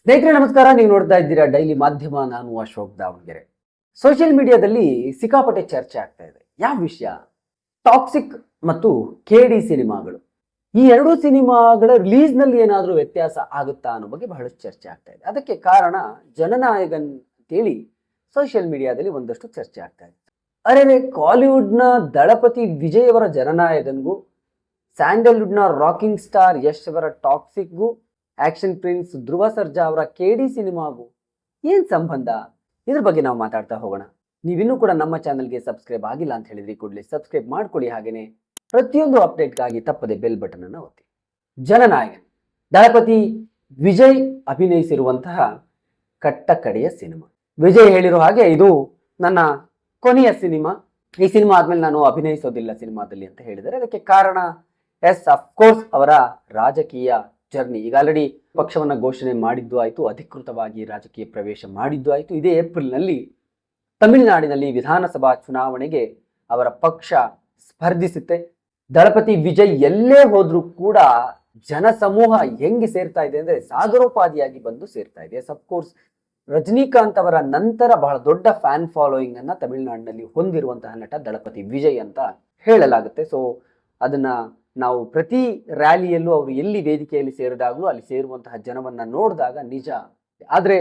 ಸ್ನೇಹಿತರೆ ನಮಸ್ಕಾರ. ನೀವು ನೋಡ್ತಾ ಇದ್ದೀರಾ ಡೈಲಿ ಮಾಧ್ಯಮ. ನಾನು ಅಶೋಕ್ ದಾವಣಗೆರೆ. ಸೋಷಿಯಲ್ ಮೀಡಿಯಾದಲ್ಲಿ ಸಿಕ್ಕಾಪಟ್ಟೆ ಚರ್ಚೆ ಆಗ್ತಾ ಇದೆ. ಯಾವ ವಿಷಯ? ಟಾಕ್ಸಿಕ್ ಮತ್ತು ಕೆಡಿ ಸಿನಿಮಾಗಳು. ಈ ಎರಡೂ ಸಿನಿಮಾಗಳ ರಿಲೀಸ್ ನಲ್ಲಿ ಏನಾದರೂ ವ್ಯತ್ಯಾಸ ಆಗುತ್ತಾ ಅನ್ನೋ ಬಗ್ಗೆ ಬಹಳಷ್ಟು ಚರ್ಚೆ ಆಗ್ತಾ ಇದೆ. ಅದಕ್ಕೆ ಕಾರಣ ಜನನಾಯಕನ್ ಅಂತೇಳಿ ಸೋಷಿಯಲ್ ಮೀಡಿಯಾದಲ್ಲಿ ಒಂದಷ್ಟು ಚರ್ಚೆ ಆಗ್ತಾ ಇದೆ. ಅರೆ, ಕಾಲಿವುಡ್ನ ದಳಪತಿ ವಿಜಯ್ ಅವರ ಜನನಾಯಕನ್ಗೂ ಸ್ಯಾಂಡಲ್ವುಡ್ನ ರಾಕಿಂಗ್ ಸ್ಟಾರ್ ಯಶ್ ಅವರ ಟಾಕ್ಸಿಕ್ಗೂ ಆಕ್ಷನ್ ಪ್ರಿನ್ಸ್ ಧ್ರುವ ಸರ್ಜಾ ಅವರ ಕೆಡಿ ಸಿನಿಮಾಗೂ ಏನ್ ಸಂಬಂಧ? ಇದ್ರ ಬಗ್ಗೆ ನಾವು ಮಾತಾಡ್ತಾ ಹೋಗೋಣ. ನೀವಿನ್ನೂ ಕೂಡ ನಮ್ಮ ಚಾನಲ್ಗೆ ಸಬ್ಸ್ಕ್ರೈಬ್ ಆಗಿಲ್ಲ ಅಂತ ಹೇಳಿದ್ರಿ ಕೂಡಲೇ ಸಬ್ಸ್ಕ್ರೈಬ್ ಮಾಡ್ಕೊಳ್ಳಿ. ಹಾಗೇನೆ ಪ್ರತಿಯೊಂದು ಅಪ್ಡೇಟ್ಗಾಗಿ ತಪ್ಪದೆ ಬೆಲ್ ಬಟನ್ ಅನ್ನು ಒತ್ತಿ. ಜನನಾಯಕನ್ ದಳಪತಿ ವಿಜಯ್ ಅಭಿನಯಿಸಿರುವಂತಹ ಕಟ್ಟ ಕಡೆಯ ಸಿನಿಮಾ. ವಿಜಯ್ ಹೇಳಿರೋ ಹಾಗೆ ಇದು ನನ್ನ ಕೊನೆಯ ಸಿನಿಮಾ. ಈ ಸಿನಿಮಾ ಆದ್ಮೇಲೆ ನಾನು ಅಭಿನಯಿಸೋದಿಲ್ಲ ಸಿನಿಮಾದಲ್ಲಿ ಅಂತ ಹೇಳಿದರೆ ಅದಕ್ಕೆ ಕಾರಣ ಅಫ್ಕೋರ್ಸ್ ಅವರ ರಾಜಕೀಯ ಜರ್ನಿ. ಈಗ ಆಲ್ರೆಡಿ ಪಕ್ಷವನ್ನ ಘೋಷಣೆ ಮಾಡಿದ್ದು ಆಯಿತು, ಅಧಿಕೃತವಾಗಿ ರಾಜಕೀಯ ಪ್ರವೇಶ ಮಾಡಿದ್ದು ಆಯಿತು. ಇದೇ ಏಪ್ರಿಲ್ನಲ್ಲಿ ತಮಿಳುನಾಡಿನಲ್ಲಿ ವಿಧಾನಸಭಾ ಚುನಾವಣೆಗೆ ಅವರ ಪಕ್ಷ ಸ್ಪರ್ಧಿಸುತ್ತೆ. ದಳಪತಿ ವಿಜಯ್ ಎಲ್ಲೇ ಹೋದ್ರೂ ಕೂಡ ಜನಸಮೂಹ ಹೆಂಗೆ ಸೇರ್ತಾ ಇದೆ ಅಂದ್ರೆ ಸಾಗರೋಪಾದಿಯಾಗಿ ಬಂದು ಸೇರ್ತಾ ಇದೆ. ಅಫ್ಕೋರ್ಸ್ ರಜನಿಕಾಂತ್ ಅವರ ನಂತರ ಬಹಳ ದೊಡ್ಡ ಫ್ಯಾನ್ ಫಾಲೋಯಿಂಗ್ ಅನ್ನ ತಮಿಳುನಾಡಿನಲ್ಲಿ ಹೊಂದಿರುವಂತಹ ನಟ ದಳಪತಿ ವಿಜಯ್ ಅಂತ ಹೇಳಲಾಗುತ್ತೆ. ಸೊ ಅದನ್ನ ನಾವು ಪ್ರತಿ ರ್ಯಾಲಿಯಲ್ಲೂ ಅವರು ಎಲ್ಲಿ ವೇದಿಕೆಯಲ್ಲಿ ಸೇರಿದಾಗಲೂ ಅಲ್ಲಿ ಸೇರುವಂತಹ ಜನವನ್ನ ನೋಡಿದಾಗ ನಿಜ. ಆದ್ರೆ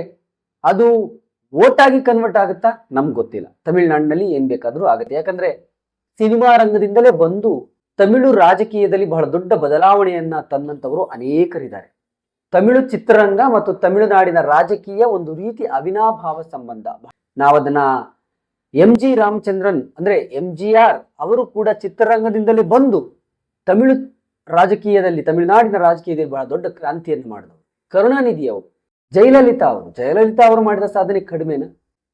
ಅದು ವೋಟ್ ಆಗಿ ಕನ್ವರ್ಟ್ ಆಗುತ್ತಾ ನಮ್ಗೆ ಗೊತ್ತಿಲ್ಲ. ತಮಿಳುನಾಡಿನಲ್ಲಿ ಏನ್ ಬೇಕಾದ್ರೂ ಆಗುತ್ತೆ. ಯಾಕಂದ್ರೆ ಸಿನಿಮಾ ರಂಗದಿಂದಲೇ ಬಂದು ತಮಿಳು ರಾಜಕೀಯದಲ್ಲಿ ಬಹಳ ದೊಡ್ಡ ಬದಲಾವಣೆಯನ್ನ ತಂದಂತವರು ಅನೇಕರಿದ್ದಾರೆ. ತಮಿಳು ಚಿತ್ರರಂಗ ಮತ್ತು ತಮಿಳುನಾಡಿನ ರಾಜಕೀಯ ಒಂದು ರೀತಿ ಅವಿನಾಭಾವ ಸಂಬಂಧ. ನಾವದನ್ನ MG ರಾಮಚಂದ್ರನ್ ಅಂದ್ರೆ MGR ಅವರು ಕೂಡ ಚಿತ್ರರಂಗದಿಂದಲೇ ಬಂದು ತಮಿಳು ರಾಜಕೀಯದಲ್ಲಿ ತಮಿಳುನಾಡಿನ ರಾಜಕೀಯದಲ್ಲಿ ಬಹಳ ದೊಡ್ಡ ಕ್ರಾಂತಿಯನ್ನು ಮಾಡಿದವರು. ಕರುಣಾನಿಧಿ ಅವರು, ಜಯಲಲಿತಾ ಅವರು ಮಾಡಿದ ಸಾಧನೆ ಕಡಿಮೆನ?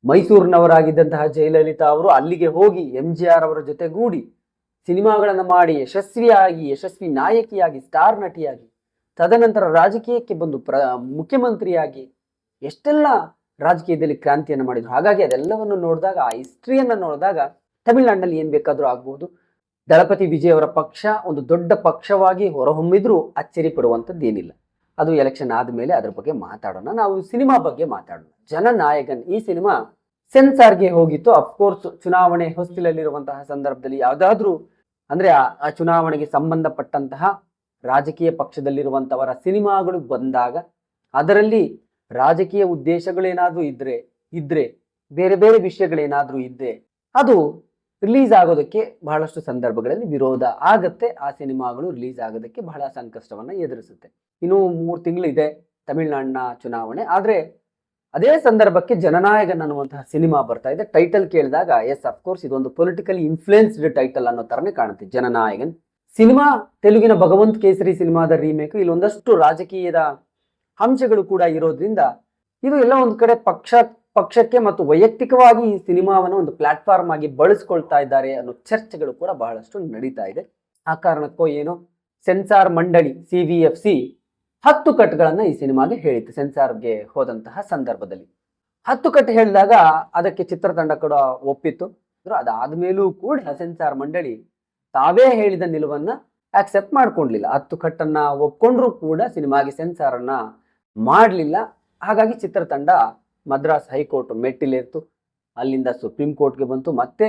ಮೈಸೂರಿನವರಾಗಿದ್ದಂತಹ ಜಯಲಲಿತಾ ಅವರು ಅಲ್ಲಿಗೆ ಹೋಗಿ MGR ಅವರ ಜೊತೆಗೂಡಿ ಸಿನಿಮಾಗಳನ್ನು ಮಾಡಿ ಯಶಸ್ವಿ ನಾಯಕಿಯಾಗಿ, ಸ್ಟಾರ್ ನಟಿಯಾಗಿ, ತದನಂತರ ರಾಜಕೀಯಕ್ಕೆ ಬಂದು ಮುಖ್ಯಮಂತ್ರಿಯಾಗಿ ಎಷ್ಟೆಲ್ಲ ರಾಜಕೀಯದಲ್ಲಿ ಕ್ರಾಂತಿಯನ್ನು ಮಾಡಿದ್ರು. ಹಾಗಾಗಿ ಅದೆಲ್ಲವನ್ನು ನೋಡಿದಾಗ, ಆ ಹಿಸ್ಟ್ರಿಯನ್ನು ನೋಡಿದಾಗ ತಮಿಳುನಾಡಿನಲ್ಲಿ ಏನ್ ಬೇಕಾದ್ರೂ ಆಗ್ಬಹುದು. ದಳಪತಿ ವಿಜಯ್ ಅವರ ಪಕ್ಷ ಒಂದು ದೊಡ್ಡ ಪಕ್ಷವಾಗಿ ಹೊರಹೊಮ್ಮಿದ್ರೂ ಅಚ್ಚರಿ ಪಡುವಂಥದ್ದೇನಿಲ್ಲ. ಅದು ಎಲೆಕ್ಷನ್ ಆದ್ಮೇಲೆ ಅದ್ರ ಬಗ್ಗೆ ಮಾತಾಡೋಣ. ನಾವು ಸಿನಿಮಾ ಬಗ್ಗೆ ಮಾತಾಡೋಣ. ಜನನಾಯಕನ್ ಈ ಸಿನಿಮಾ ಸೆನ್ಸಾರ್ಗೆ ಹೋಗಿತ್ತು. ಅಫ್ಕೋರ್ಸ್ ಚುನಾವಣೆ ಹೊಸ್ತಿಲಲ್ಲಿರುವಂತಹ ಸಂದರ್ಭದಲ್ಲಿ ಯಾವುದಾದ್ರೂ ಅಂದ್ರೆ ಆ ಚುನಾವಣೆಗೆ ಸಂಬಂಧಪಟ್ಟಂತಹ ರಾಜಕೀಯ ಪಕ್ಷದಲ್ಲಿರುವಂತವರ ಸಿನಿಮಾಗಳು ಬಂದಾಗ ಅದರಲ್ಲಿ ರಾಜಕೀಯ ಉದ್ದೇಶಗಳೇನಾದ್ರೂ ಇದ್ರೆ ಬೇರೆ ಬೇರೆ ವಿಷಯಗಳೇನಾದ್ರೂ ಇದ್ರೆ ಅದು ರಿಲೀಸ್ ಆಗೋದಕ್ಕೆ ಬಹಳಷ್ಟು ಸಂದರ್ಭಗಳಲ್ಲಿ ವಿರೋಧ ಆಗತ್ತೆ. ಆ ಸಿನಿಮಾಗಳು ರಿಲೀಸ್ ಆಗೋದಕ್ಕೆ ಬಹಳ ಸಂಕಷ್ಟವನ್ನ ಎದುರಿಸುತ್ತೆ. ಇನ್ನು 3 ತಿಂಗಳಿದೆ ತಮಿಳುನಾಡಿನ ಚುನಾವಣೆ. ಆದ್ರೆ ಅದೇ ಸಂದರ್ಭಕ್ಕೆ ಜನನಾಯಕನ್ ಅನ್ನುವಂತಹ ಸಿನಿಮಾ ಬರ್ತಾ ಇದೆ. ಟೈಟಲ್ ಕೇಳಿದಾಗ ಅಫ್ಕೋರ್ಸ್ ಇದೊಂದು ಪೊಲಿಟಿಕಲಿ ಇನ್ಫ್ಲೂಯೆನ್ಸ್ಡ್ ಟೈಟಲ್ ಅನ್ನೋ ತರನೇ ಕಾಣುತ್ತೆ. ಜನನಾಯಕನ್ ಸಿನಿಮಾ ತೆಲುಗಿನ ಭಗವಂತ್ ಕೇಸರಿ ಸಿನಿಮಾದ ರೀಮೇಕ್. ಇಲ್ಲಿ ಒಂದಷ್ಟು ರಾಜಕೀಯದ ಅಂಶಗಳು ಕೂಡ ಇರೋದ್ರಿಂದ ಇದು ಎಲ್ಲ ಒಂದು ಕಡೆ ಪಕ್ಷಕ್ಕೆ ಮತ್ತು ವೈಯಕ್ತಿಕವಾಗಿ ಈ ಸಿನಿಮಾವನ್ನು ಒಂದು ಪ್ಲಾಟ್ಫಾರ್ಮ್ ಆಗಿ ಬಳಸ್ಕೊಳ್ತಾ ಇದ್ದಾರೆ ಅನ್ನೋ ಚರ್ಚೆಗಳು ಕೂಡ ಬಹಳಷ್ಟು ನಡೀತಾ ಇದೆ. ಆ ಕಾರಣಕ್ಕೋ ಏನೋ ಸೆನ್ಸಾರ್ ಮಂಡಳಿ CVFC 10 ಕಟ್ಗಳನ್ನ ಈ ಸಿನಿಮಾಗೆ ಹೇಳಿತ್ತು. ಸೆನ್ಸಾರ್ಗೆ ಹೋದಂತಹ ಸಂದರ್ಭದಲ್ಲಿ 10 ಕಟ್ ಹೇಳಿದಾಗ ಅದಕ್ಕೆ ಚಿತ್ರತಂಡ ಕೂಡ ಒಪ್ಪಿತ್ತು. ಅದಾದ್ಮೇಲೂ ಕೂಡ ಸೆನ್ಸಾರ್ ಮಂಡಳಿ ತಾವೇ ಹೇಳಿದ ನಿಲುವನ್ನ ಆಕ್ಸೆಪ್ಟ್ ಮಾಡ್ಕೊಂಡ್ಲಿಲ್ಲ. 10 ಕಟ್ಟನ್ನ ಒಪ್ಕೊಂಡ್ರು ಕೂಡ ಸಿನಿಮಾಗೆ ಸೆನ್ಸಾರ್ ಅನ್ನ ಮಾಡಲಿಲ್ಲ. ಹಾಗಾಗಿ ಚಿತ್ರತಂಡ ಮದ್ರಾಸ್ ಹೈಕೋರ್ಟ್ ಮೆಟ್ಟಿಲೇರ್ತು. ಅಲ್ಲಿಂದ ಸುಪ್ರೀಂ ಕೋರ್ಟ್ಗೆ ಬಂತು, ಮತ್ತೆ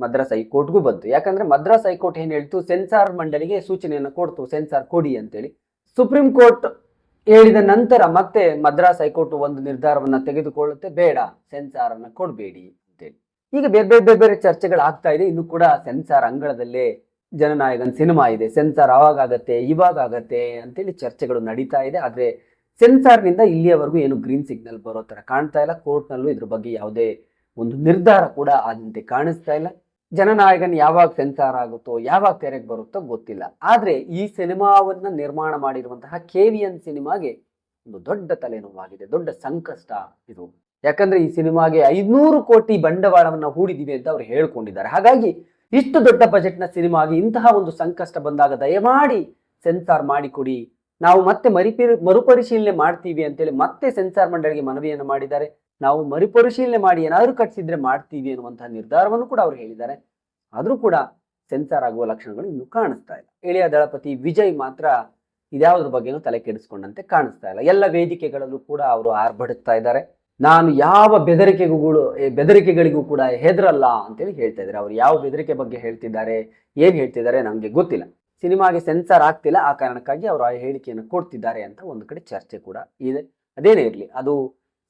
ಮದ್ರಾಸ್ ಹೈಕೋರ್ಟ್ಗೂ ಬಂತು. ಯಾಕಂದ್ರೆ ಮದ್ರಾಸ್ ಹೈಕೋರ್ಟ್ ಏನ್ ಹೇಳ್ತು, ಸೆನ್ಸಾರ್ ಮಂಡಳಿಗೆ ಸೂಚನೆಯನ್ನು ಕೊಡ್ತು ಸೆನ್ಸಾರ್ ಕೊಡಿ ಅಂತೇಳಿ. ಸುಪ್ರೀಂ ಕೋರ್ಟ್ ಹೇಳಿದ ನಂತರ ಮತ್ತೆ ಮದ್ರಾಸ್ ಹೈಕೋರ್ಟ್ ಒಂದು ನಿರ್ಧಾರವನ್ನ ತೆಗೆದುಕೊಳ್ಳುತ್ತೆ, ಬೇಡ ಸೆನ್ಸಾರ್ ಅನ್ನ ಕೊಡಬೇಡಿ ಅಂತೇಳಿ. ಈಗ ಬೇರೆ ಬೇರೆ ಚರ್ಚೆಗಳು ಆಗ್ತಾ ಇದೆ. ಇನ್ನು ಕೂಡ ಸೆನ್ಸಾರ್ ಅಂಗಳದಲ್ಲೇ ಜನನಾಯಕನ್ ಸಿನಿಮಾ ಇದೆ, ಸೆನ್ಸಾರ್ ಅವಾಗತ್ತೆ ಇವಾಗತ್ತೆ ಅಂತೇಳಿ ಚರ್ಚೆಗಳು ನಡೀತಾ ಇದೆ. ಆದ್ರೆ ಸೆನ್ಸಾರ್ನಿಂದ ಇಲ್ಲಿಯವರೆಗೂ ಏನು ಗ್ರೀನ್ ಸಿಗ್ನಲ್ ಬರೋ ತರ ಕಾಣ್ತಾ ಇಲ್ಲ. ಕೋರ್ಟ್ನಲ್ಲೂ ಇದ್ರ ಬಗ್ಗೆ ಯಾವುದೇ ಒಂದು ನಿರ್ಧಾರ ಕೂಡ ಆದಂತೆ ಕಾಣಿಸ್ತಾ ಇಲ್ಲ. ಜನನಾಯಕನ್ ಯಾವಾಗ ಸೆನ್ಸಾರ್ ಆಗುತ್ತೋ ಯಾವಾಗ ತೆರೆಗೆ ಬರುತ್ತೋ ಗೊತ್ತಿಲ್ಲ. ಆದ್ರೆ ಈ ಸಿನಿಮಾವನ್ನ ನಿರ್ಮಾಣ ಮಾಡಿರುವಂತಹ KVN ಸಿನಿಮಾಗೆ ಒಂದು ದೊಡ್ಡ ತಲೆನೋವಾಗಿದೆ, ದೊಡ್ಡ ಸಂಕಷ್ಟ ಇದು. ಯಾಕಂದ್ರೆ ಈ ಸಿನಿಮಾಗೆ 500 ಕೋಟಿ ಬಂಡವಾಳವನ್ನ ಹೂಡಿದೀವಿ ಅಂತ ಅವ್ರು ಹೇಳ್ಕೊಂಡಿದ್ದಾರೆ. ಹಾಗಾಗಿ ಇಷ್ಟು ದೊಡ್ಡ ಬಜೆಟ್ನ ಸಿನಿಮಾಗೆ ಇಂತಹ ಒಂದು ಸಂಕಷ್ಟ ಬಂದಾಗ ದಯಮಾಡಿ ಸೆನ್ಸಾರ್ ಮಾಡಿಕೊಡಿ, ನಾವು ಮತ್ತೆ ಮರುಪರಿಶೀಲನೆ ಮಾಡ್ತೀವಿ ಅಂತೇಳಿ ಮತ್ತೆ ಸೆನ್ಸಾರ್ ಮಂಡಳಿಗೆ ಮನವಿಯನ್ನು ಮಾಡಿದ್ದಾರೆ. ನಾವು ಮರುಪರಿಶೀಲನೆ ಮಾಡಿ ಏನಾದರೂ ಕಟ್ಸಿದ್ರೆ ಮಾಡ್ತೀವಿ ಅನ್ನುವಂತಹ ನಿರ್ಧಾರವನ್ನು ಕೂಡ ಅವರು ಹೇಳಿದ್ದಾರೆ. ಆದ್ರೂ ಕೂಡ ಸೆನ್ಸಾರ್ ಆಗುವ ಲಕ್ಷಣಗಳು ಇನ್ನೂ ಕಾಣಿಸ್ತಾ ಇಲ್ಲ. ಎಳೆಯ ದಳಪತಿ ವಿಜಯ್ ಮಾತ್ರ ಇದ್ಯಾವುದ್ರ ಬಗ್ಗೆನೂ ತಲೆ ಕೆಡಿಸ್ಕೊಂಡಂತೆ ಕಾಣಿಸ್ತಾ ಇಲ್ಲ. ಎಲ್ಲ ವೇದಿಕೆಗಳಲ್ಲೂ ಕೂಡ ಅವರು ಆರ್ಭಡಿಸ್ತಾ ಇದ್ದಾರೆ. ನಾನು ಯಾವ ಬೆದರಿಕೆಗಳಿಗೂ ಕೂಡ ಹೆದರಲ್ಲ ಅಂತೇಳಿ ಹೇಳ್ತಾ ಇದ್ದಾರೆ. ಅವ್ರು ಯಾವ ಬೆದರಿಕೆ ಬಗ್ಗೆ ಹೇಳ್ತಿದ್ದಾರೆ, ಏನ್ ಹೇಳ್ತಿದ್ದಾರೆ ನಮ್ಗೆ ಗೊತ್ತಿಲ್ಲ. ಸಿನಿಮಾಗೆ ಸೆನ್ಸಾರ್ ಆಗ್ತಿಲ್ಲ, ಆ ಕಾರಣಕ್ಕಾಗಿ ಅವರು ಆ ಹೇಳಿಕೆಯನ್ನು ಕೊಡ್ತಿದ್ದಾರೆ ಅಂತ ಒಂದು ಕಡೆ ಚರ್ಚೆ ಕೂಡ ಇದೆ. ಅದೇನೇ ಇರಲಿ, ಅದು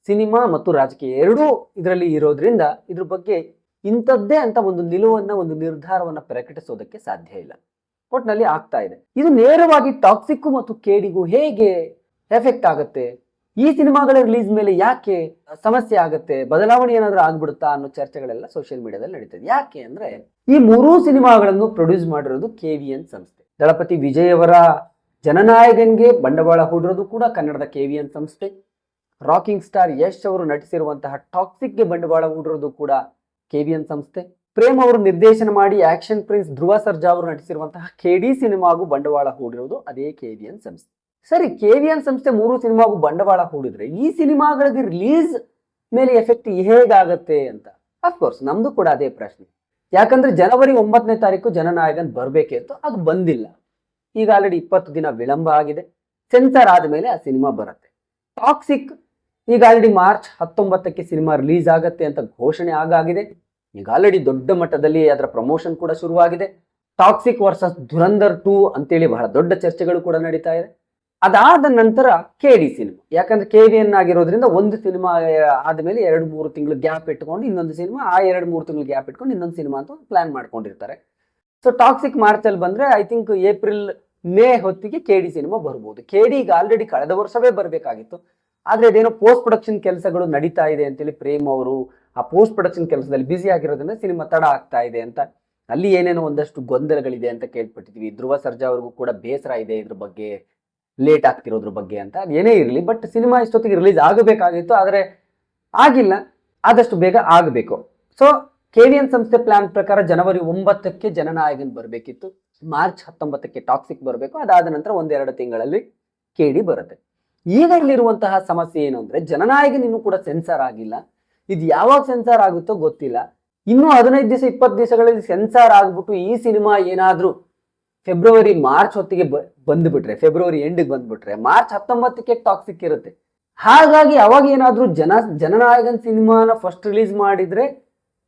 ಸಿನಿಮಾ ಮತ್ತು ರಾಜಕೀಯ ಎರಡೂ ಇದರಲ್ಲಿ ಇರೋದ್ರಿಂದ ಇದ್ರ ಬಗ್ಗೆ ಇಂಥದ್ದೇ ಅಂತ ಒಂದು ನಿಲುವನ್ನ, ಒಂದು ನಿರ್ಧಾರವನ್ನ ಪ್ರಕಟಿಸೋದಕ್ಕೆ ಸಾಧ್ಯ ಇಲ್ಲ. ಒಟ್ನಲ್ಲಿ ಆಗ್ತಾ ಇದೆ. ಇದು ನೇರವಾಗಿ ಟಾಕ್ಸಿಕ್ ಮತ್ತು ಕೇಡಿಗೂ ಹೇಗೆ ಎಫೆಕ್ಟ್ ಆಗುತ್ತೆ, ಈ ಸಿನಿಮಾಗಳ ರಿಲೀಸ್ ಮೇಲೆ ಯಾಕೆ ಸಮಸ್ಯೆ ಆಗುತ್ತೆ, ಬದಲಾವಣೆ ಏನಾದ್ರೂ ಆಗ್ಬಿಡುತ್ತಾ ಅನ್ನೋ ಚರ್ಚೆಗಳೆಲ್ಲ ಸೋಷಿಯಲ್ ಮೀಡಿಯಾದಲ್ಲಿ ನಡೀತದೆ. ಯಾಕೆ ಅಂದ್ರೆ ಈ ಮೂರೂ ಸಿನಿಮಾಗಳನ್ನು ಪ್ರೊಡ್ಯೂಸ್ ಮಾಡಿರೋದು KVN ಸಂಸ್ಥೆ. ದಳಪತಿ ವಿಜಯ್ ಅವರ ಜನನಾಯಕನ್ಗೆ ಬಂಡವಾಳ ಹೂಡಿರೋದು ಕೂಡ ಕನ್ನಡದ KVN ಸಂಸ್ಥೆ. ರಾಕಿಂಗ್ ಸ್ಟಾರ್ ಯಶ್ ಅವರು ನಟಿಸಿರುವಂತಹ ಟಾಕ್ಸಿಕ್ಗೆ ಬಂಡವಾಳ ಹೂಡಿರೋದು ಕೂಡ KVN ಸಂಸ್ಥೆ. ಪ್ರೇಮ್ ಅವರು ನಿರ್ದೇಶನ ಮಾಡಿ ಆಕ್ಷನ್ ಪ್ರಿನ್ಸ್ ಧ್ರುವ ಸರ್ಜಾ ಅವರು ನಟಿಸಿರುವಂತಹ KD ಸಿನಿಮಾಗೂ ಬಂಡವಾಳ ಹೂಡಿರೋದು ಅದೇ KVN ಸಂಸ್ಥೆ. ಸರಿ, KVN ಸಂಸ್ಥೆ ಮೂರು ಸಿನಿಮಾಗೂ ಬಂಡವಾಳ ಹೂಡಿದ್ರೆ ಈ ಸಿನಿಮಾಗಳಿಗೆ ರಿಲೀಸ್ ಮೇಲೆ ಎಫೆಕ್ಟ್ ಹೇಗಾಗತ್ತೆ ಅಂತ ಅಫ್ಕೋರ್ಸ್ ನಮ್ದು ಕೂಡ ಅದೇ ಪ್ರಶ್ನೆ. ಯಾಕಂದ್ರೆ ಜನವರಿ 9ನೇ ತಾರೀಕು ಜನನಾಯಕನ್ ಬರ್ಬೇಕಿತ್ತು, ಅದು ಬಂದಿಲ್ಲ. ಈಗ ಆಲ್ರೆಡಿ 20 ದಿನ ವಿಳಂಬ ಆಗಿದೆ. ಸೆನ್ಸಾರ್ ಆದ್ಮೇಲೆ ಆ ಸಿನಿಮಾ ಬರುತ್ತೆ. ಟಾಕ್ಸಿಕ್ ಈಗ ಆಲ್ರೆಡಿ ಮಾರ್ಚ್ 19ಕ್ಕೆ ಸಿನಿಮಾ ರಿಲೀಸ್ ಆಗತ್ತೆ ಅಂತ ಘೋಷಣೆ ಆಗಿದೆ. ಈಗ ಆಲ್ರೆಡಿ ದೊಡ್ಡ ಮಟ್ಟದಲ್ಲಿ ಅದರ ಪ್ರಮೋಷನ್ ಕೂಡ ಶುರುವಾಗಿದೆ. ಟಾಕ್ಸಿಕ್ ವರ್ಸಸ್ ಧುರಂಧರ್ 2 ಅಂತೇಳಿ ಬಹಳ ದೊಡ್ಡ ಚರ್ಚೆಗಳು ಕೂಡ ನಡೀತಾ ಇದೆ. ಅದಾದ ನಂತರ KD ಸಿನಿಮಾ, ಯಾಕಂದ್ರೆ KVN ಆಗಿರೋದ್ರಿಂದ ಒಂದು ಸಿನಿಮಾ ಆದ್ಮೇಲೆ 2-3 ತಿಂಗಳು ಗ್ಯಾಪ್ ಇಟ್ಕೊಂಡು ಇನ್ನೊಂದು ಸಿನಿಮಾ, ಆ 2-3 ತಿಂಗಳು ಗ್ಯಾಪ್ ಇಟ್ಕೊಂಡು ಇನ್ನೊಂದು ಸಿನಿಮಾ ಅಂತ ಪ್ಲಾನ್ ಮಾಡ್ಕೊಂಡಿರ್ತಾರೆ. ಸೊ ಟಾಕ್ಸಿಕ್ ಮಾರ್ಚಲ್ಲಿ ಬಂದ್ರೆ ಐ ಥಿಂಕ್ ಏಪ್ರಿಲ್ ಮೇ ಹೊತ್ತಿಗೆ KD ಸಿನಿಮಾ ಬರ್ಬೋದು. KD ಈಗ ಆಲ್ರೆಡಿ ಕಳೆದ ವರ್ಷವೇ ಬರಬೇಕಾಗಿತ್ತು. ಆದ್ರೆ ಅದೇನೋ ಪೋಸ್ಟ್ ಪ್ರೊಡಕ್ಷನ್ ಕೆಲಸಗಳು ನಡೀತಾ ಇದೆ ಅಂತೇಳಿ ಪ್ರೇಮ್ ಅವರು ಆ ಪೋಸ್ಟ್ ಪ್ರೊಡಕ್ಷನ್ ಕೆಲಸದಲ್ಲಿ ಬ್ಯುಸಿ ಆಗಿರೋದ್ರಿಂದ ಸಿನಿಮಾ ತಡ ಆಗ್ತಾ ಇದೆ ಅಂತ, ಅಲ್ಲಿ ಏನೇನೋ ಒಂದಷ್ಟು ಗೊಂದಲಗಳಿದೆ ಅಂತ ಕೇಳ್ಪಟ್ಟಿದ್ವಿ. ಧ್ರುವ ಸರ್ಜಾ ಅವ್ರಿಗೂ ಕೂಡ ಬೇಸರ ಇದೆ ಇದ್ರ ಬಗ್ಗೆ, ಲೇಟ್ ಆಗ್ತಿರೋದ್ರ ಬಗ್ಗೆ ಅಂತ. ಏನೇ ಇರಲಿ, ಬಟ್ ಸಿನಿಮಾ ಇಷ್ಟೊತ್ತಿಗೆ ರಿಲೀಸ್ ಆಗಬೇಕಾಗಿತ್ತು, ಆದರೆ ಆಗಿಲ್ಲ. ಆದಷ್ಟು ಬೇಗ ಆಗಬೇಕು. ಸೊ KVN ಸಂಸ್ಥೆ ಪ್ಲಾನ್ ಪ್ರಕಾರ ಜನವರಿ 9ಕ್ಕೆ ಜನನಾಯಕನ್ ಬರಬೇಕಿತ್ತು, ಮಾರ್ಚ್ 19ಕ್ಕೆ ಟಾಕ್ಸಿಕ್ ಬರಬೇಕು, ಅದಾದ ನಂತರ 1-2 ತಿಂಗಳಲ್ಲಿ KD ಬರುತ್ತೆ. ಈಗ ಇಲ್ಲಿರುವಂತಹ ಸಮಸ್ಯೆ ಏನು ಅಂದ್ರೆ ಜನನಾಯಕನ್ ಇನ್ನೂ ಕೂಡ ಸೆನ್ಸಾರ್ ಆಗಿಲ್ಲ. ಇದು ಯಾವಾಗ ಸೆನ್ಸಾರ್ ಆಗುತ್ತೋ ಗೊತ್ತಿಲ್ಲ. ಇನ್ನೂ 15 ದಿವಸ 20 ದಿವಸಗಳಲ್ಲಿ ಸೆನ್ಸಾರ್ ಆಗ್ಬಿಟ್ಟು ಈ ಸಿನಿಮಾ ಏನಾದ್ರೂ ಫೆಬ್ರವರಿ ಮಾರ್ಚ್ ಹೊತ್ತಿಗೆ ಬಂದ್ಬಿಟ್ರೆ, ಫೆಬ್ರವರಿ ಎಂಡಿಗೆ ಬಂದ್ಬಿಟ್ರೆ ಮಾರ್ಚ್ 19ಕ್ಕೆ ಟಾಕ್ಸಿಕ್ ಇರುತ್ತೆ. ಹಾಗಾಗಿ ಅವಾಗ ಏನಾದ್ರೂ ಜನನಾಯಕನ್ ಸಿನಿಮಾನ ಫಸ್ಟ್ ರಿಲೀಸ್ ಮಾಡಿದ್ರೆ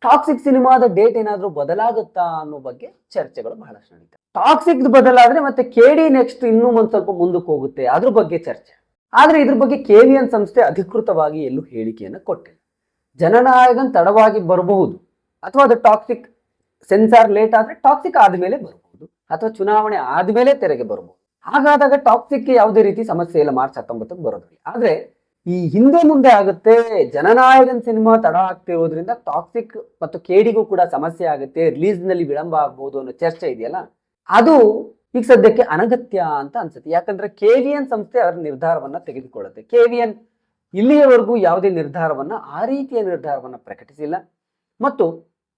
ಟಾಕ್ಸಿಕ್ ಸಿನಿಮಾದ ಡೇಟ್ ಏನಾದ್ರೂ ಬದಲಾಗುತ್ತಾ ಅನ್ನೋ ಬಗ್ಗೆ ಚರ್ಚೆಗಳು ಬಹಳಷ್ಟು ನಡೀತವೆ. ಟಾಕ್ಸಿಕ್ ಬದಲಾದ್ರೆ ಮತ್ತೆ KD ನೆಕ್ಸ್ಟ್ ಇನ್ನೂ ಒಂದ್ ಸ್ವಲ್ಪ ಮುಂದಕ್ಕೆ ಹೋಗುತ್ತೆ, ಅದ್ರ ಬಗ್ಗೆ ಚರ್ಚೆ. ಆದ್ರೆ ಇದ್ರ ಬಗ್ಗೆ KVN ಸಂಸ್ಥೆ ಅಧಿಕೃತವಾಗಿ ಎಲ್ಲೂ ಹೇಳಿಕೆಯನ್ನು ಕೊಟ್ಟಿಲ್ಲ. ಜನನಾಯಕನ್ ತಡವಾಗಿ ಬರಬಹುದು, ಅಥವಾ ಅದು ಟಾಕ್ಸಿಕ್ ಸೆನ್ಸಾರ್ ಲೇಟ್ ಆದ್ರೆ ಟಾಕ್ಸಿಕ್ ಆದ್ಮೇಲೆ ಬರಬಹುದು, ಅಥವಾ ಚುನಾವಣೆ ಆದ್ಮೇಲೆ ತೆರೆಗೆ ಬರಬಹುದು. ಹಾಗಾದಾಗ ಟಾಕ್ಸಿಕ್ಗೆ ಯಾವುದೇ ರೀತಿ ಸಮಸ್ಯೆ ಇಲ್ಲ ಮಾರ್ಚ್ 19ಕ್ಕೆ ಬರೋದ್ರಲ್ಲಿ. ಆದ್ರೆ ಈ ಹಿಂದೆ ಮುಂದೆ ಆಗುತ್ತೆ, ಜನನಾಯಕನ್ ಸಿನಿಮಾ ತಡ ಆಗ್ತಿರೋದ್ರಿಂದ ಟಾಕ್ಸಿಕ್ ಮತ್ತು KDಗೂ ಕೂಡ ಸಮಸ್ಯೆ ಆಗುತ್ತೆ, ರಿಲೀಸ್ ನಲ್ಲಿ ವಿಳಂಬ ಆಗ್ಬಹುದು ಅನ್ನೋ ಚರ್ಚೆ ಇದೆಯಲ್ಲ, ಅದು ಈಗ ಸದ್ಯಕ್ಕೆ ಅನಗತ್ಯ ಅಂತ ಅನ್ಸುತ್ತೆ. ಯಾಕಂದ್ರೆ KVN ಸಂಸ್ಥೆ ಅದರ ನಿರ್ಧಾರವನ್ನ ತೆಗೆದುಕೊಳ್ಳುತ್ತೆ. KVN ಇಲ್ಲಿಯವರೆಗೂ ಯಾವುದೇ ನಿರ್ಧಾರವನ್ನ, ಆ ರೀತಿಯ ನಿರ್ಧಾರವನ್ನ ಪ್ರಕಟಿಸಿಲ್ಲ. ಮತ್ತು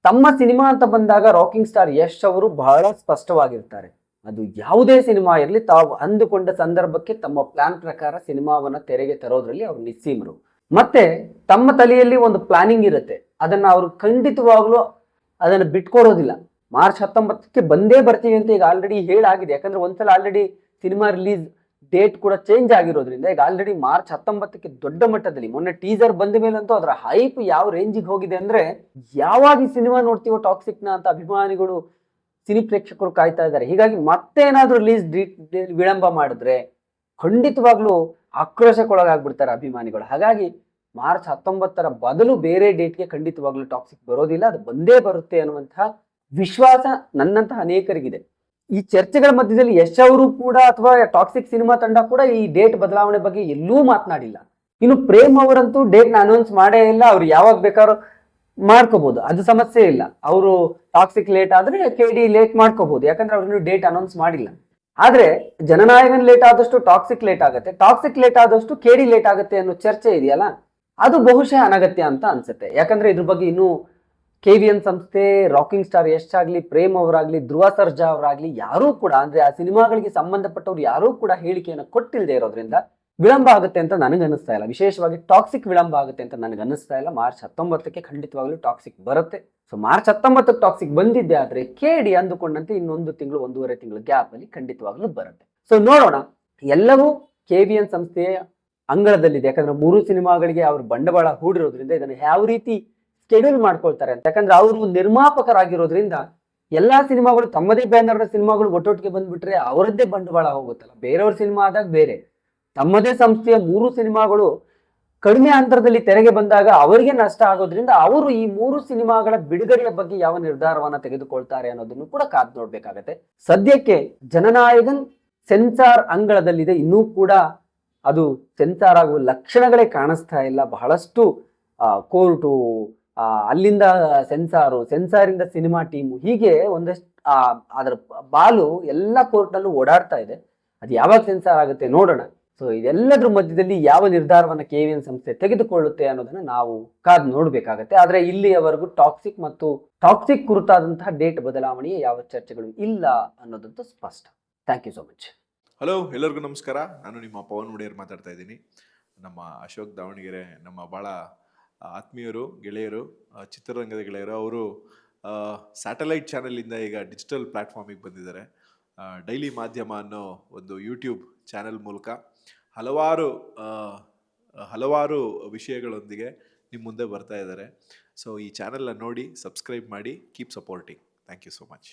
ತಮ್ಮ ಸಿನಿಮಾ ಅಂತ ಬಂದಾಗ ರಾಕಿಂಗ್ ಸ್ಟಾರ್ ಯಶ್ ಅವರು ಬಹಳ ಸ್ಪಷ್ಟವಾಗಿರ್ತಾರೆ. ಅದು ಯಾವುದೇ ಸಿನಿಮಾ ಇರಲಿ, ತಾವು ಅಂದುಕೊಂಡ ಸಂದರ್ಭಕ್ಕೆ ತಮ್ಮ ಪ್ಲಾನ್ ಪ್ರಕಾರ ಸಿನಿಮಾವನ್ನ ತೆರೆಗೆ ತರೋದ್ರಲ್ಲಿ ಅವ್ರು ನಿಸ್ಸೀಮರು. ಮತ್ತೆ ತಮ್ಮ ತಲೆಯಲ್ಲಿ ಒಂದು ಪ್ಲಾನಿಂಗ್ ಇರುತ್ತೆ, ಅದನ್ನ ಅವರು ಖಂಡಿತವಾಗ್ಲೂ ಅದನ್ನ ಬಿಟ್ಕೊಡೋದಿಲ್ಲ. ಮಾರ್ಚ್ 19ಕ್ಕೆ ಬಂದೇ ಬರ್ತೀವಿ ಅಂತ ಈಗ ಆಲ್ರೆಡಿ ಹೇಳಾಗಿದೆ. ಯಾಕಂದ್ರೆ ಒಂದ್ಸಲ ಆಲ್ರೆಡಿ ಸಿನಿಮಾ ರಿಲೀಸ್ ಡೇಟ್ ಕೂಡ ಚೇಂಜ್ ಆಗಿರೋದ್ರಿಂದ ಈಗ ಆಲ್ರೆಡಿ ಮಾರ್ಚ್ 19ಕ್ಕೆ ದೊಡ್ಡ ಮಟ್ಟದಲ್ಲಿ, ಮೊನ್ನೆ ಟೀಸರ್ ಬಂದ ಮೇಲಂತೂ ಅದರ ಹೈಪ್ ಯಾವ ರೇಂಜಿಗೆ ಹೋಗಿದೆ ಅಂದ್ರೆ, ಯಾವಾಗ ಈ ಸಿನಿಮಾ ನೋಡ್ತೀವೋ ಟಾಕ್ಸಿಕ್ನ ಅಂತ ಅಭಿಮಾನಿಗಳು, ಸಿನಿ ಪ್ರೇಕ್ಷಕರು ಕಾಯ್ತಾ ಇದ್ದಾರೆ. ಹೀಗಾಗಿ ಮತ್ತೇನಾದ್ರೂ ರಿಲೀಸ್ ವಿಳಂಬ ಮಾಡಿದ್ರೆ ಖಂಡಿತವಾಗ್ಲೂ ಆಕ್ರೋಶಕ್ಕೊಳಗಾಗ್ಬಿಡ್ತಾರೆ ಅಭಿಮಾನಿಗಳು. ಹಾಗಾಗಿ ಮಾರ್ಚ್ 19ರ ಬದಲು ಬೇರೆ ಡೇಟ್ಗೆ ಖಂಡಿತವಾಗ್ಲೂ ಟಾಕ್ಸಿಕ್ ಬರೋದಿಲ್ಲ, ಅದು ಬಂದೇ ಬರುತ್ತೆ ಅನ್ನುವಂತಹ ವಿಶ್ವಾಸ ನನ್ನಂತಹ ಅನೇಕರಿಗಿದೆ. ಈ ಚರ್ಚೆಗಳ ಮಧ್ಯದಲ್ಲಿ ಯಶ್ ಅವರು ಕೂಡ ಅಥವಾ ಟಾಕ್ಸಿಕ್ ಸಿನಿಮಾ ತಂಡ ಕೂಡ ಈ ಡೇಟ್ ಬದಲಾವಣೆ ಬಗ್ಗೆ ಎಲ್ಲೂ ಮಾತನಾಡಿಲ್ಲ. ಇನ್ನು ಪ್ರೇಮ್ ಅವರಂತೂ ಡೇಟ್ ನ ಅನೌನ್ಸ್ ಮಾಡೇ ಇಲ್ಲ. ಅವ್ರು ಯಾವಾಗ ಬೇಕಾದ್ರೂ ಮಾಡ್ಕೋಬಹುದು, ಅದು ಸಮಸ್ಯೆ ಇಲ್ಲ. ಅವರು ಟಾಕ್ಸಿಕ್ ಲೇಟ್ ಆದ್ರೆ KD ಲೇಟ್ ಮಾಡ್ಕೋಬಹುದು, ಯಾಕಂದ್ರೆ ಅವ್ರನ್ನು ಡೇಟ್ ಅನೌನ್ಸ್ ಮಾಡಿಲ್ಲ. ಆದ್ರೆ ಜನನಾಯಕನ್ ಲೇಟ್ ಆದಷ್ಟು ಟಾಕ್ಸಿಕ್ ಲೇಟ್ ಆಗುತ್ತೆ, ಟಾಕ್ಸಿಕ್ ಲೇಟ್ ಆದಷ್ಟು KD ಲೇಟ್ ಆಗುತ್ತೆ ಅನ್ನೋ ಚರ್ಚೆ ಇದೆಯಲ್ಲ, ಅದು ಬಹುಶಃ ಅನಗತ್ಯ ಅಂತ ಅನ್ಸುತ್ತೆ. ಯಾಕಂದ್ರೆ ಇದ್ರ ಬಗ್ಗೆ ಇನ್ನೂ KVN ಸಂಸ್ಥೆ, ರಾಕಿಂಗ್ ಸ್ಟಾರ್ ಯಶ್ ಆಗ್ಲಿ, ಪ್ರೇಮ್ ಅವರಾಗ್ಲಿ, ಧ್ರುವ ಸರ್ಜಾ ಅವರಾಗ್ಲಿ ಯಾರೂ ಕೂಡ, ಅಂದ್ರೆ ಆ ಸಿನಿಮಾಗಳಿಗೆ ಸಂಬಂಧಪಟ್ಟವ್ರು ಯಾರೂ ಕೂಡ ಹೇಳಿಕೆಯನ್ನು ಕೊಟ್ಟಿಲ್ಲದೆ ಇರೋದ್ರಿಂದ ವಿಳಂಬ ಆಗುತ್ತೆ ಅಂತ ನನಗನ್ನಿಸ್ತಾ ಇಲ್ಲ. ವಿಶೇಷವಾಗಿ ಟಾಕ್ಸಿಕ್ ವಿಳಂಬ ಆಗುತ್ತೆ ಅಂತ ನನಗನ್ನಿಸ್ತಾ ಇಲ್ಲ. ಮಾರ್ಚ್ 19ಕ್ಕೆ ಖಂಡಿತವಾಗ್ಲೂ ಟಾಕ್ಸಿಕ್ ಬರುತ್ತೆ. ಸೊ ಮಾರ್ಚ್ 19ಕ್ಕೆ ಟಾಕ್ಸಿಕ್ ಬಂದಿದ್ದೆ ಆದ್ರೆ KD ಅಂದುಕೊಂಡಂತೆ ಇನ್ನೊಂದು ತಿಂಗಳು, 1.5 ತಿಂಗಳು ಗ್ಯಾಪ್ ಅಲ್ಲಿ ಖಂಡಿತವಾಗ್ಲೂ ಬರುತ್ತೆ. ಸೊ ನೋಡೋಣ ಎಲ್ಲವೂ KVN ಸಂಸ್ಥೆಯ ಅಂಗಳದಲ್ಲಿದೆ. ಯಾಕಂದ್ರೆ 3 ಸಿನಿಮಾಗಳಿಗೆ ಅವರು ಬಂಡವಾಳ ಹೂಡಿರೋದ್ರಿಂದ ಇದನ್ನು ಯಾವ ರೀತಿ ಶೆಡ್ಯೂಲ್ ಮಾಡ್ಕೊಳ್ತಾರೆ ಅಂತ, ಯಾಕಂದ್ರೆ ಅವರು ನಿರ್ಮಾಪಕರಾಗಿರೋದ್ರಿಂದ ಎಲ್ಲಾ ಸಿನಿಮಾಗಳು ತಮ್ಮದೇ ಬ್ಯಾನರ್ನ ಸಿನಿಮಾಗಳು ಒಟ್ಟೊಟ್ಟಿಗೆ ಬಂದ್ಬಿಟ್ರೆ ಅವರದ್ದೇ ಬಂಡವಾಳ ಹೋಗುತ್ತಲ್ಲ. ಬೇರೆಯವ್ರ ಸಿನಿಮಾ ಆದಾಗ ಬೇರೆ, ತಮ್ಮದೇ ಸಂಸ್ಥೆಯ 3 ಸಿನಿಮಾಗಳು ಕಡಿಮೆ ಅಂತರದಲ್ಲಿ ತೆರೆಗೆ ಬಂದಾಗ ಅವರಿಗೆ ನಷ್ಟ ಆಗೋದ್ರಿಂದ ಅವರು ಈ 3 ಸಿನಿಮಾಗಳ ಬಿಡುಗಡೆಯ ಬಗ್ಗೆ ಯಾವ ನಿರ್ಧಾರವನ್ನ ತೆಗೆದುಕೊಳ್ತಾರೆ ಅನ್ನೋದನ್ನು ಕೂಡ ಕಾದು ನೋಡ್ಬೇಕಾಗತ್ತೆ. ಸದ್ಯಕ್ಕೆ ಜನನಾಯಕನ್ ಸೆನ್ಸಾರ್ ಅಂಗಳದಲ್ಲಿದೆ, ಇನ್ನೂ ಕೂಡ ಅದು ಸೆನ್ಸಾರ್ ಆಗುವ ಲಕ್ಷಣಗಳೇ ಕಾಣಿಸ್ತಾ ಇಲ್ಲ. ಬಹಳಷ್ಟು ಕೋರ್ಟು, ಅಲ್ಲಿಂದ ಸೆನ್ಸಾರಿಂದ ಸಿನಿಮಾ ಟೀಮು, ಹೀಗೆ ಒಂದಷ್ಟು ಅದರ ಬಾಲು ಎಲ್ಲ ಕೋರ್ಟ್ನಲ್ಲೂ ಓಡಾಡ್ತಾ ಇದೆ. ಅದು ಯಾವಾಗ ಸೆನ್ಸಾರ್ ಆಗುತ್ತೆ ನೋಡೋಣ. ಸೊ ಇದೆಲ್ಲದ್ರ ಮಧ್ಯದಲ್ಲಿ ಯಾವ ನಿರ್ಧಾರವನ್ನ KVN ಸಂಸ್ಥೆ ತೆಗೆದುಕೊಳ್ಳುತ್ತೆ ಅನ್ನೋದನ್ನ ನಾವು ಕಾದು ನೋಡ್ಬೇಕಾಗತ್ತೆ. ಆದ್ರೆ ಇಲ್ಲಿಯವರೆಗೂ ಟಾಕ್ಸಿಕ್ ಕುರಿತಾದಂತಹ ಡೇಟ್ ಬದಲಾವಣೆಯ ಯಾವ ಚರ್ಚೆಗಳು ಇಲ್ಲ ಅನ್ನೋದಂತೂ ಸ್ಪಷ್ಟ. Thank you so much. Hello, ಎಲ್ಲರಿಗೂ ನಮಸ್ಕಾರ. ನಾನು ನಿಮ್ಮ ಪವನ್ ಮುಡಿಯರ್ ಮಾತಾಡ್ತಾ ಇದ್ದೀನಿ. ನಮ್ಮ ಅಶೋಕ್ ದಾವಣಗೆರೆ ನಮ್ಮ ಭಾಳ ಆತ್ಮೀಯರು, ಗೆಳೆಯರು, ಚಿತ್ರರಂಗದ ಗೆಳೆಯರು. ಅವರು ಸ್ಯಾಟಲೈಟ್ ಚಾನಲಿಂದ ಈಗ ಡಿಜಿಟಲ್ ಪ್ಲ್ಯಾಟ್ಫಾರ್ಮಿಗೆ ಬಂದಿದ್ದಾರೆ. ಡೈಲಿ ಮಾಧ್ಯಮ ಅನ್ನೋ ಒಂದು ಯೂಟ್ಯೂಬ್ ಚಾನೆಲ್ ಮೂಲಕ ಹಲವಾರು ವಿಷಯಗಳೊಂದಿಗೆ ನಿಮ್ಮ ಮುಂದೆ ಬರ್ತಾ ಇದ್ದಾರೆ. ಸೊ ಈ ಚಾನೆಲ್ನ ನೋಡಿ, ಸಬ್ಸ್ಕ್ರೈಬ್ ಮಾಡಿ, keep supporting. Thank you so much.